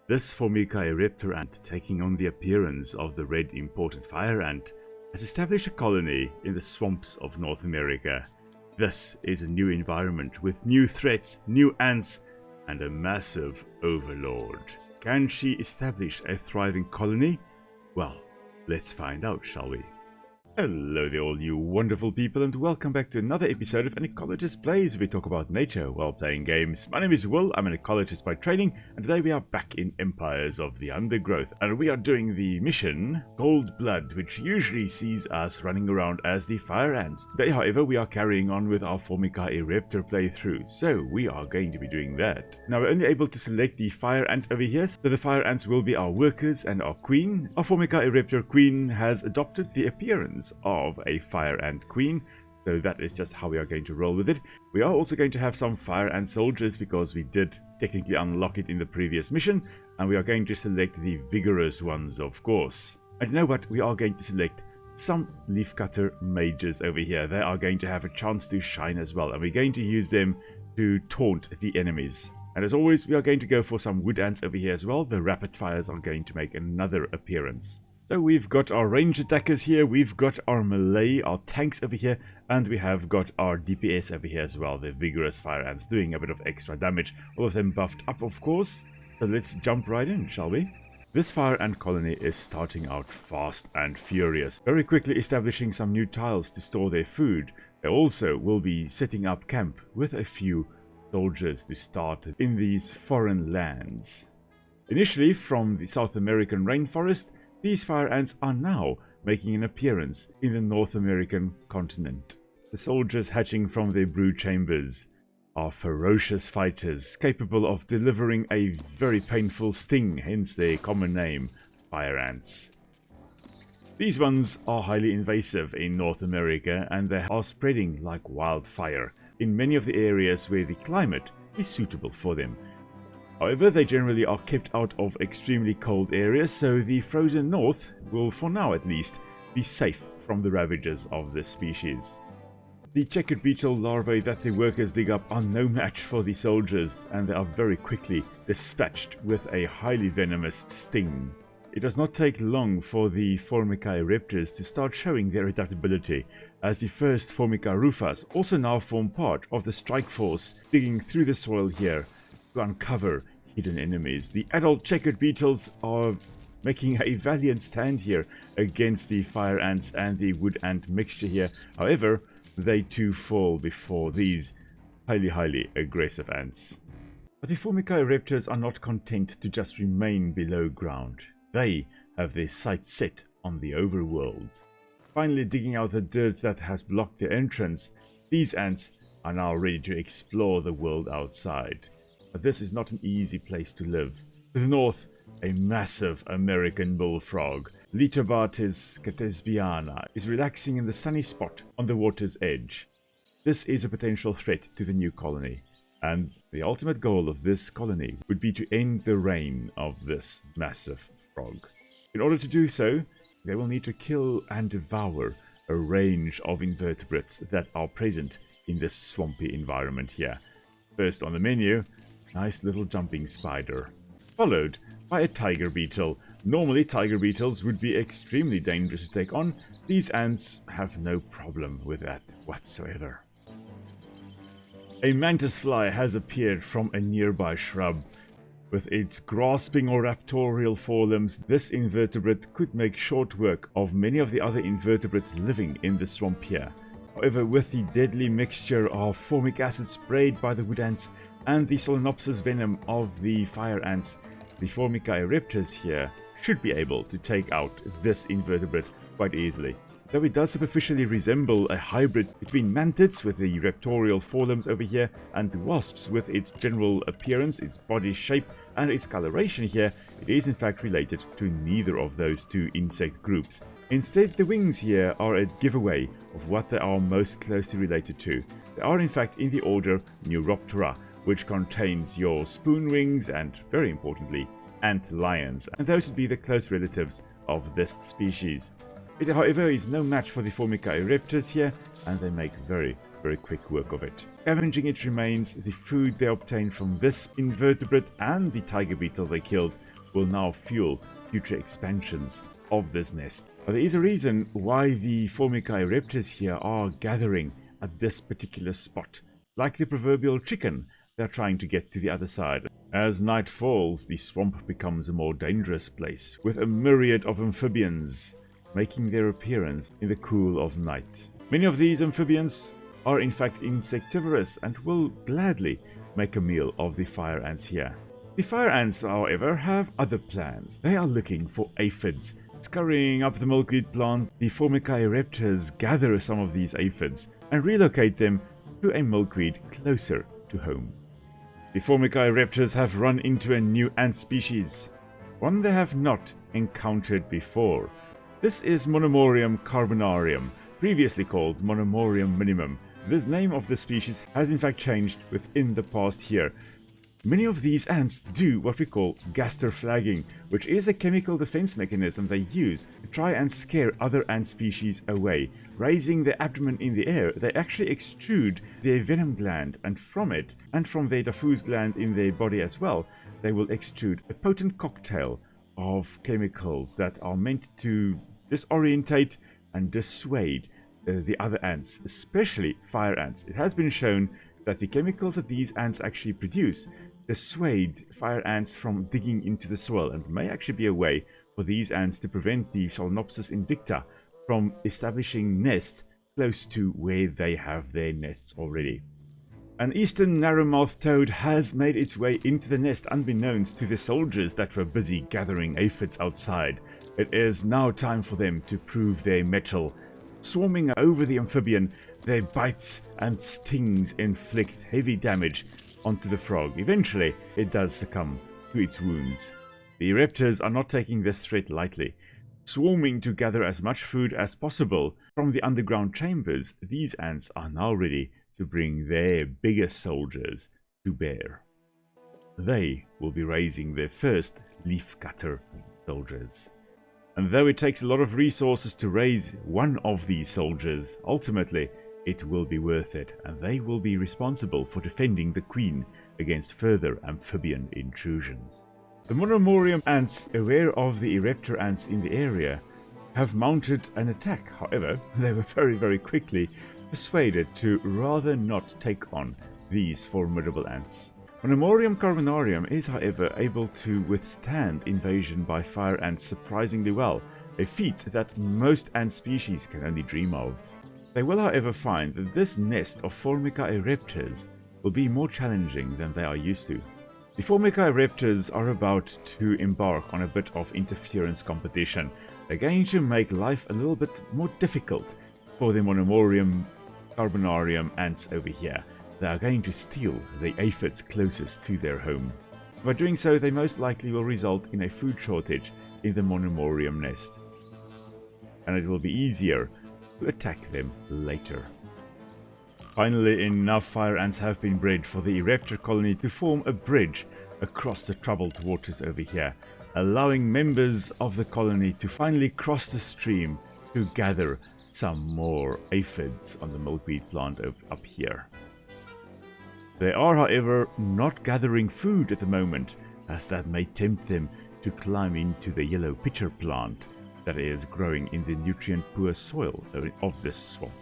This Formica Ereptor ant, taking on the appearance of the red imported fire ant, has established a colony in the swamps of North America. This is a new environment with new threats, new ants, and a massive overlord. Can she establish a thriving colony? Well, let's find out, shall we? Hello there all you wonderful people, and welcome back to another episode of An Ecologist Plays, where we talk about nature while playing games. My name is Will, I'm an ecologist by training, and today we are back in Empires of the Undergrowth, and we are doing the mission Cold Blood, which usually sees us running around as the fire ants. Today, however, we are carrying on with our Formica Ereptor playthrough, so we are going to be doing that. Now, we're only able to select the fire ant over here, so the fire ants will be our workers and our queen. Our Formica Ereptor queen has adopted the appearance of a fire ant queen, so that is just how we are going to roll with it. We are also going to have some fire ant soldiers because we did technically unlock it in the previous mission, and we are going to select the vigorous ones, of course. And you know what, we are going to select some leafcutter mages over here. They are going to have a chance to shine as well, and we're going to use them to taunt the enemies. And as always, we are going to go for some wood ants over here as well. The rapid fires are going to make another appearance. So we've got our range attackers here, we've got our melee, our tanks over here, and we have got our DPS over here as well, the vigorous fire ants doing a bit of extra damage, all of them buffed up of course. So let's jump right in, shall we? This fire ant colony is starting out fast and furious, very quickly establishing some new tiles to store their food. They also will be setting up camp with a few soldiers to start in these foreign lands. Initially from the South American rainforest, these fire ants are now making an appearance in the North American continent. The soldiers hatching from their brood chambers are ferocious fighters, capable of delivering a very painful sting, hence their common name, fire ants. These ones are highly invasive in North America, and they are spreading like wildfire in many of the areas where the climate is suitable for them. However, they generally are kept out of extremely cold areas, so the frozen north will, for now at least, be safe from the ravages of this species. The checkered beetle larvae that the workers dig up are no match for the soldiers, and they are very quickly dispatched with a highly venomous sting. It does not take long for the Formica Ereptors to start showing their adaptability, as the first Formica rufas also now form part of the strike force digging through the soil here to uncover hidden enemies. The adult checkered beetles are making a valiant stand here against the fire ants and the wood ant mixture here. However, they too fall before these highly aggressive ants. But the Formica Ereptors are not content to just remain below ground. They have their sights set on the overworld. Finally digging out the dirt that has blocked their entrance, these ants are now ready to explore the world outside. But this is not an easy place to live. To the north, a massive American bullfrog, Litobates catesbiana, is relaxing in the sunny spot on the water's edge. This is a potential threat to the new colony, and the ultimate goal of this colony would be to end the reign of this massive frog. In order to do so, they will need to kill and devour a range of invertebrates that are present in this swampy environment here. First on the menu, nice little jumping spider, followed by a tiger beetle. Normally tiger beetles would be extremely dangerous to take on. These ants have no problem with that whatsoever. A mantis fly has appeared from a nearby shrub. With its grasping or raptorial forelimbs, this invertebrate could make short work of many of the other invertebrates living in the swamp here. However, with the deadly mixture of formic acid sprayed by the wood ants and the Solenopsis venom of the fire ants, the Formica Ereptors here should be able to take out this invertebrate quite easily. Though it does superficially resemble a hybrid between mantids with the raptorial forelimbs over here and wasps with its general appearance, its body shape and its coloration here, it is in fact related to neither of those two insect groups. Instead, the wings here are a giveaway of what they are most closely related to. They are in fact in the order Neuroptera, which contains your spoon wings and, very importantly, ant lions, and those would be the close relatives of this species. It, however, is no match for the Formica Ereptors here, and they make very very quick work of it. Scavenging its remains, the food they obtain from this invertebrate and the tiger beetle they killed will now fuel future expansions of this nest. But there is a reason why the Formica Ereptors here are gathering at this particular spot. Like the proverbial chicken, they're trying to get to the other side. As night falls, the swamp becomes a more dangerous place, with a myriad of amphibians making their appearance in the cool of night. Many of these amphibians are in fact insectivorous and will gladly make a meal of the fire ants here. The fire ants, however, have other plans. They are looking for aphids. Scurrying up the milkweed plant, the Formica Ereptors gather some of these aphids and relocate them to a milkweed closer to home. The Formica Ereptors have run into a new ant species, one they have not encountered before. This is Monomorium carbonarium, previously called Monomorium minimum. The name of the species has in fact changed within the past year. Many of these ants do what we call gaster-flagging, which is a chemical defense mechanism they use to try and scare other ant species away. Raising their abdomen in the air, they actually extrude their venom gland, and from it, and from their diffuse gland in their body as well, they will extrude a potent cocktail of chemicals that are meant to disorientate and dissuade the other ants, especially fire ants. It has been shown that the chemicals that these ants actually produce dissuade fire ants from digging into the soil, and may actually be a way for these ants to prevent the Solenopsis invicta from establishing nests close to where they have their nests already. An eastern narrowmouth toad has made its way into the nest unbeknownst to the soldiers that were busy gathering aphids outside. It is now time for them to prove their mettle. Swarming over the amphibian, their bites and stings inflict heavy damage onto the frog. Eventually, it does succumb to its wounds. The Ereptors are not taking this threat lightly. Swarming to gather as much food as possible from the underground chambers, these ants are now ready to bring their biggest soldiers to bear. They will be raising their first leafcutter soldiers. And though it takes a lot of resources to raise one of these soldiers, ultimately it will be worth it, and they will be responsible for defending the queen against further amphibian intrusions. The Monomorium ants, aware of the Ereptor ants in the area, have mounted an attack. However, they were very quickly persuaded to rather not take on these formidable ants. Monomorium carbonarium is, however, able to withstand invasion by fire ants surprisingly well, a feat that most ant species can only dream of. They will, however, find that this nest of Formica Ereptors will be more challenging than they are used to. The Formica Ereptors are about to embark on a bit of interference competition. They're going to make life a little bit more difficult for the Monomorium carbonarium ants over here. They are going to steal the aphids closest to their home. By doing so, they most likely will result in a food shortage in the Monomorium nest, and it will be easier to attack them later. Finally, enough fire ants have been bred for the Ereptor colony to form a bridge across the troubled waters over here, allowing members of the colony to finally cross the stream to gather some more aphids on the milkweed plant up here. They are, however, not gathering food at the moment, as that may tempt them to climb into the yellow pitcher plant that is growing in the nutrient-poor soil of this swamp.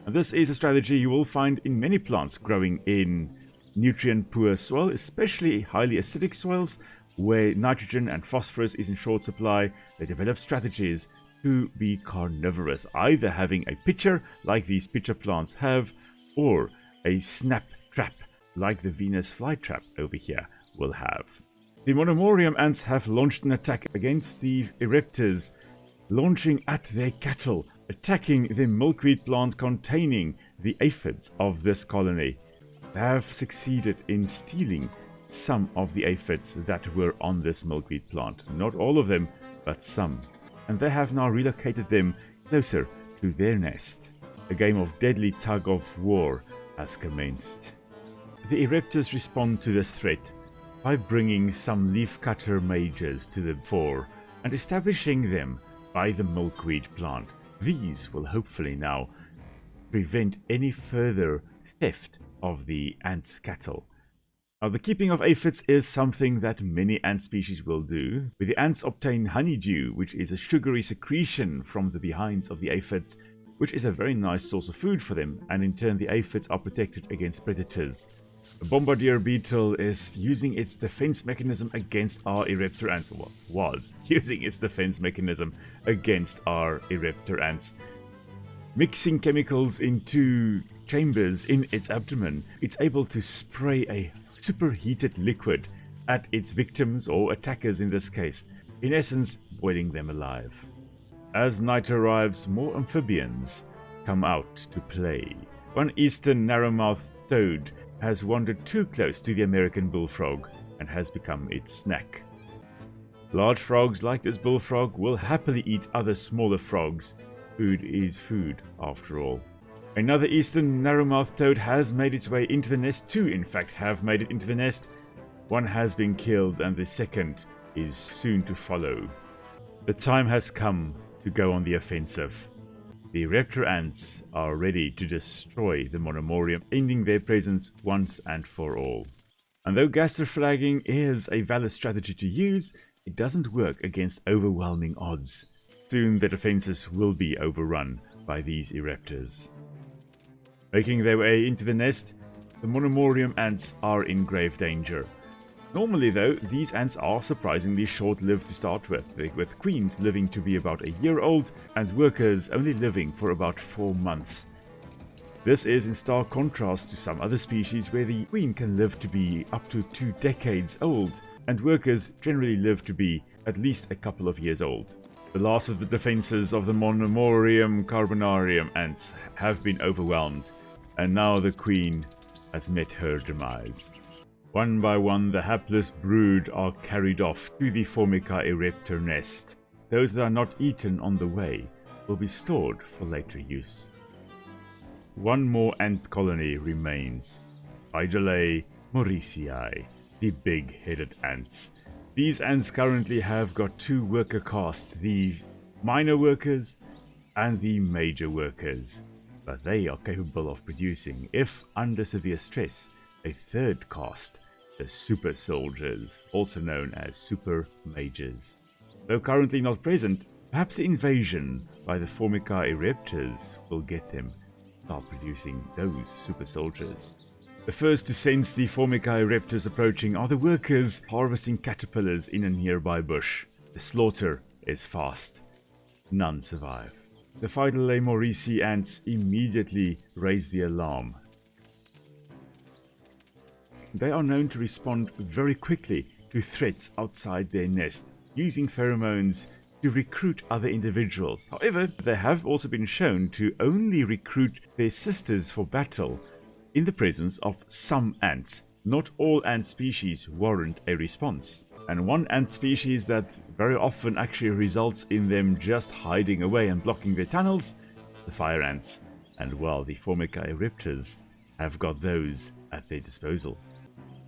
And this is a strategy you will find in many plants growing in nutrient-poor soil, especially highly acidic soils where nitrogen and phosphorus is in short supply. They develop strategies to be carnivorous, either having a pitcher like these pitcher plants have, or a snap trap like the Venus flytrap over here will have. The Monomorium ants have launched an attack against the Ereptors, launching at their cattle, attacking the milkweed plant containing the aphids of this colony. They have succeeded in stealing some of the aphids that were on this milkweed plant. Not all of them, but some. And they have now relocated them closer to their nest. A game of deadly tug of war has commenced. The Ereptors respond to this threat by bringing some leafcutter mages to the fore and establishing them by the milkweed plant. These will hopefully now prevent any further theft of the ants' cattle. Now, the keeping of aphids is something that many ant species will do, where the ants obtain honeydew, which is a sugary secretion from the behinds of the aphids, which is a very nice source of food for them, and in turn the aphids are protected against predators. The bombardier beetle is using its defense mechanism against our Ereptor ants, or was using its defense mechanism against our Ereptor ants. Mixing chemicals into chambers in its abdomen, it's able to spray a superheated liquid at its victims, or attackers in this case, in essence boiling them alive. As night arrives, more amphibians come out to play. One eastern narrowmouth toad has wandered too close to the American bullfrog and has become its snack. Large frogs like this bullfrog will happily eat other smaller frogs. Food is food, after all. Another eastern narrowmouth toad has made its way into the nest. Two, in fact, have made it into the nest. One has been killed and the second is soon to follow. The time has come to go on the offensive. The Ereptor ants are ready to destroy the Monomorium, ending their presence once and for all. And though gaster-flagging is a valid strategy to use, it doesn't work against overwhelming odds. Soon the defenses will be overrun by these Ereptors. Making their way into the nest, the Monomorium ants are in grave danger. Normally though, these ants are surprisingly short-lived to start with queens living to be about a year old and workers only living for about 4 months. This is in stark contrast to some other species where the queen can live to be up to 2 decades old, and workers generally live to be at least a couple of years old. The last of the defenses of the Monomorium carbonarium ants have been overwhelmed, and now the queen has met her demise. One by one, the hapless brood are carried off to the Formica Ereptor nest. Those that are not eaten on the way will be stored for later use. One more ant colony remains. Pheidole morrisii, the big-headed ants. These ants currently have got 2 worker castes, the minor workers and the major workers. But they are capable of producing, if under severe stress, a 3rd caste, the Supersoldiers, also known as Super Mages. Though currently not present, perhaps the invasion by the Formica Ereptors will get them to start producing those Supersoldiers. The first to sense the Formica Ereptors approaching are the workers harvesting caterpillars in a nearby bush. The slaughter is fast. None survive. The Pheidole morrisii ants immediately raise the alarm. They are known to respond very quickly to threats outside their nest, using pheromones to recruit other individuals. However, they have also been shown to only recruit their sisters for battle in the presence of some ants. Not all ant species warrant a response. And one ant species that very often actually results in them just hiding away and blocking their tunnels, the fire ants. And well, the Formica Ereptors have got those at their disposal.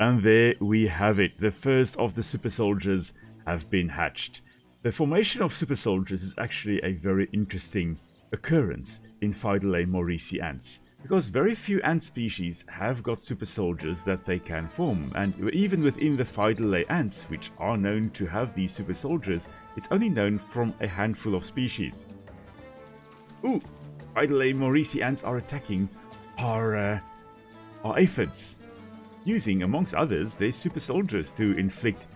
And there we have it. The first of the Supersoldiers have been hatched. The formation of Supersoldiers is actually a very interesting occurrence in Pheidole morrisii ants, because very few ant species have got Supersoldiers that they can form, and even within the Pheidole ants, which are known to have these Supersoldiers, it's only known from a handful of species. Ooh! Pheidole morrisii ants are attacking our aphids, using, amongst others, their Supersoldiers to inflict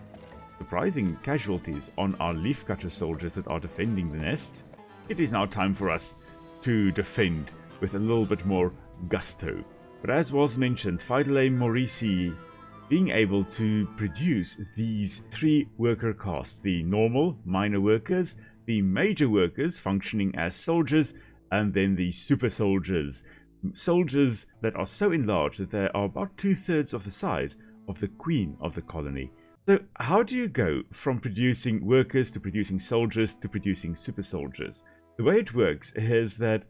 surprising casualties on our leafcutter soldiers that are defending the nest. It is now time for us to defend with a little bit more gusto. But as was mentioned, Pheidole morrisii being able to produce these 3 worker castes, the normal minor workers, the major workers functioning as soldiers, and then the super soldiers. Soldiers that are so enlarged that they are about 2/3 of the size of the queen of the colony. So how do you go from producing workers to producing soldiers to producing super soldiers? The way it works is that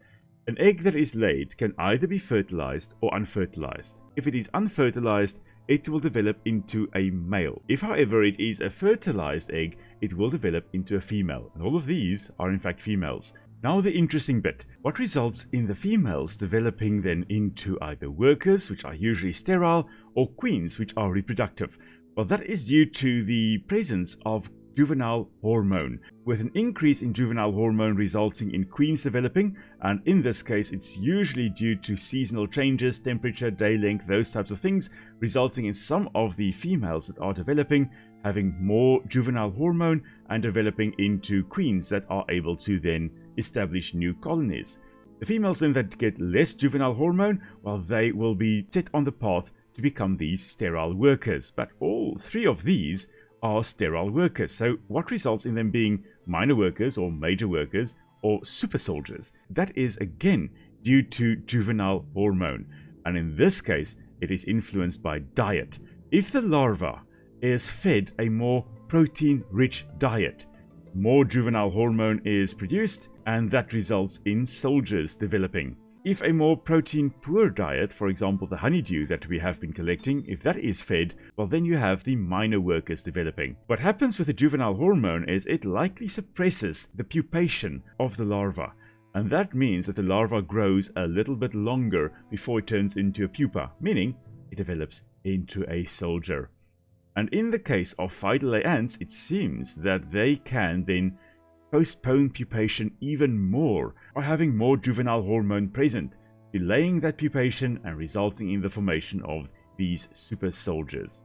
an egg that is laid can either be fertilized or unfertilized. If it is unfertilized, it will develop into a male. If, however, it is a fertilized egg, it will develop into a female. And all of these are in fact females. Now the interesting bit, what results in the females developing then into either workers, which are usually sterile, or queens, which are reproductive? Well, that is due to the presence of juvenile hormone, with an increase in juvenile hormone resulting in queens developing, and in this case it's usually due to seasonal changes, temperature, day length, those types of things, resulting in some of the females that are developing having more juvenile hormone and developing into queens that are able to then establish new colonies. The females then that get less juvenile hormone, well, they will be set on the path to become these sterile workers, but all three of these are sterile workers. So what results in them being minor workers or major workers or super soldiers? That is again due to juvenile hormone, and in this case it is influenced by diet. If the larva is fed a more protein rich diet, more juvenile hormone is produced, and that results in soldiers developing. If a more protein-poor diet, for example the honeydew that we have been collecting, if that is fed, well then you have the minor workers developing. What happens with the juvenile hormone is it likely suppresses the pupation of the larva, and that means that the larva grows a little bit longer before it turns into a pupa, meaning it develops into a soldier. And in the case of Pheidole ants, it seems that they can then postpone pupation even more by having more juvenile hormone present, delaying that pupation and resulting in the formation of these super soldiers.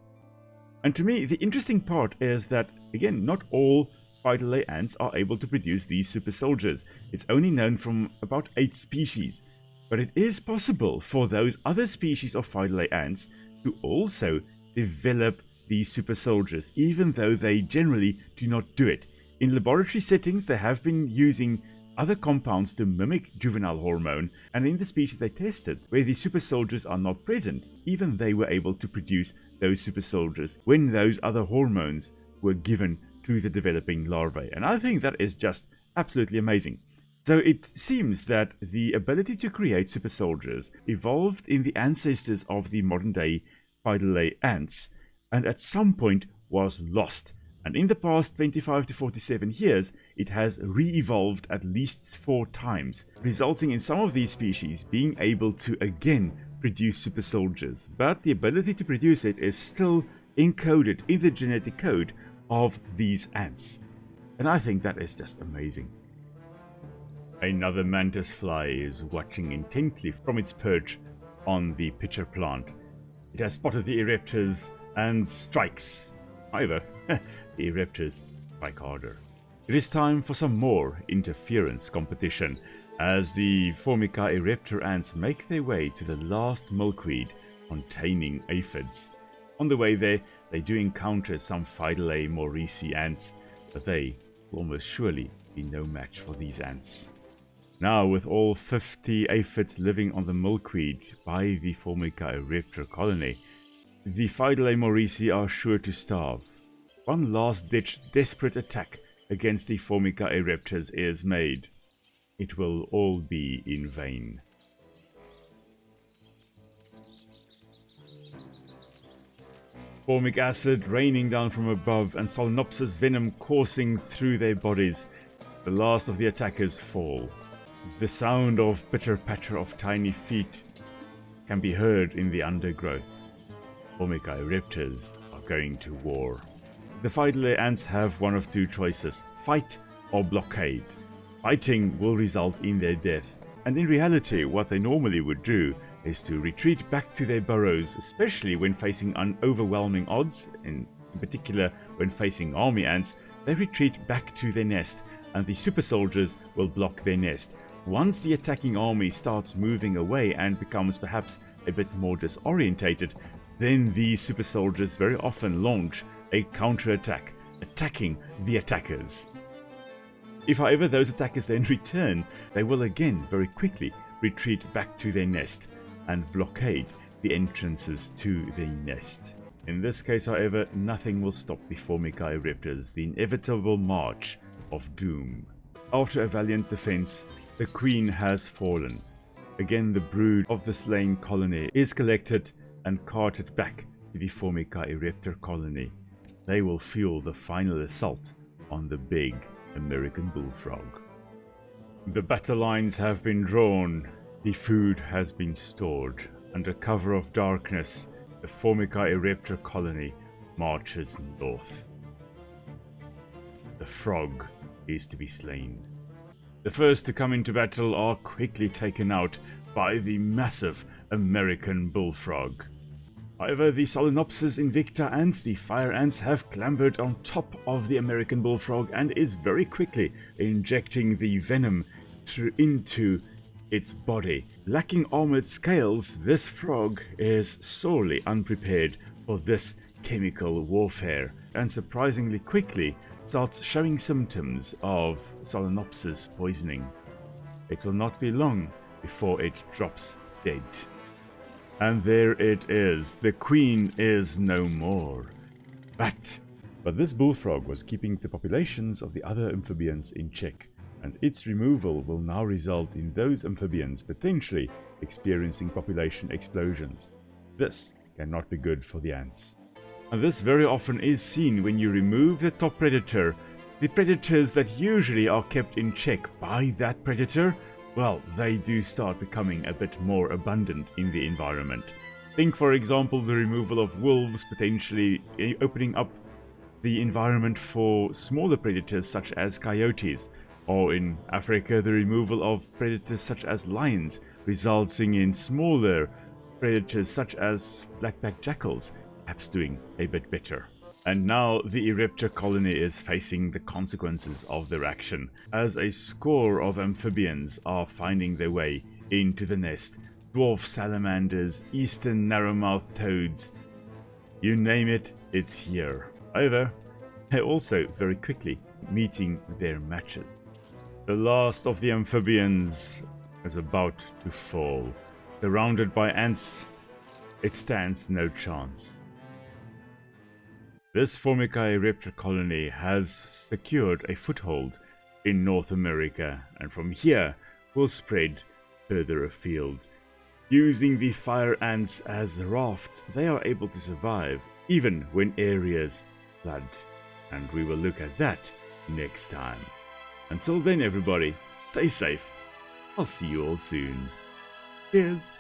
And to me, the interesting part is that, again, not all Pheidole ants are able to produce these super soldiers. It's only known from about 8 species, but it is possible for those other species of Pheidole ants to also develop these super soldiers, even though they generally do not do it. In laboratory settings, they have been using other compounds to mimic juvenile hormone, and in the species they tested, where the super soldiers are not present, even they were able to produce those super soldiers when those other hormones were given to the developing larvae. And I think that is just absolutely amazing. So it seems that the ability to create super soldiers evolved in the ancestors of the modern day Pheidole ants, and at some point was lost. And in the past 25 to 47 years, it has re-evolved at least 4 times, resulting in some of these species being able to again produce super soldiers. But the ability to produce it is still encoded in the genetic code of these ants. And I think that is just amazing. Another mantis fly is watching intently from its perch on the pitcher plant. It has spotted the Ereptors and strikes. However, the Ereptors strike harder. It is time for some more interference competition as the Formica Ereptor ants make their way to the last milkweed containing aphids. On the way there, they do encounter some Pheidole morrisii ants, but they will almost surely be no match for these ants. Now, with all 50 aphids living on the milkweed by the Formica Ereptor colony, the Pheidole morrisii are sure to starve. One last-ditch desperate attack against the Formica Ereptors is made. It will all be in vain. Formic acid raining down from above and Solenopsis venom coursing through their bodies. The last of the attackers fall. The sound of pitter-patter of tiny feet can be heard in the undergrowth. Formica Ereptors are going to war. The Pheidole ants have one of 2 choices: fight or blockade. Fighting will result in their death, and in reality what they normally would do is to retreat back to their burrows, especially when facing overwhelming odds. In particular, when facing army ants, they retreat back to their nest, and the super soldiers will block their nest. Once the attacking army starts moving away and becomes perhaps a bit more disorientated, then these super soldiers very often launch a counterattack, attacking the attackers. If however those attackers then return, they will again very quickly retreat back to their nest and blockade the entrances to their nest. In this case, however, nothing will stop the Formica Ereptors, the inevitable march of doom. After a valiant defense, the queen has fallen. Again, the brood of the slain colony is collected and carted back to the Formica Ereptor colony. They will fuel the final assault on the big American bullfrog. The battle lines have been drawn, the food has been stored. Under cover of darkness, the Formica Ereptor colony marches north. The frog is to be slain. The first to come into battle are quickly taken out by the massive American bullfrog. However, the Solenopsis invicta ants, the fire ants, have clambered on top of the American bullfrog and is very quickly injecting the venom into its body. Lacking armored scales, this frog is sorely unprepared for this chemical warfare and surprisingly quickly starts showing symptoms of Solenopsis poisoning. It will not be long before it drops dead. And there it is. The queen is no more. But this bullfrog was keeping the populations of the other amphibians in check, and its removal will now result in those amphibians potentially experiencing population explosions. This cannot be good for the ants. And this very often is seen when you remove the top predator. The predators that usually are kept in check by that predator, well, they do start becoming a bit more abundant in the environment. Think, for example, the removal of wolves potentially opening up the environment for smaller predators such as coyotes, or in Africa, the removal of predators such as lions, resulting in smaller predators such as black-backed jackals, perhaps doing a bit better. And now the Ereptor colony is facing the consequences of their action, as a score of amphibians are finding their way into the nest. Dwarf salamanders, eastern narrowmouth toads, you name it, it's here. However, they're also very quickly meeting their matches. The last of the amphibians is about to fall. Surrounded by ants, it stands no chance. This Formica Ereptor colony has secured a foothold in North America, and from here will spread further afield. Using the fire ants as rafts, they are able to survive even when areas flood. And we will look at that next time. Until then, everybody, stay safe. I'll see you all soon. Cheers!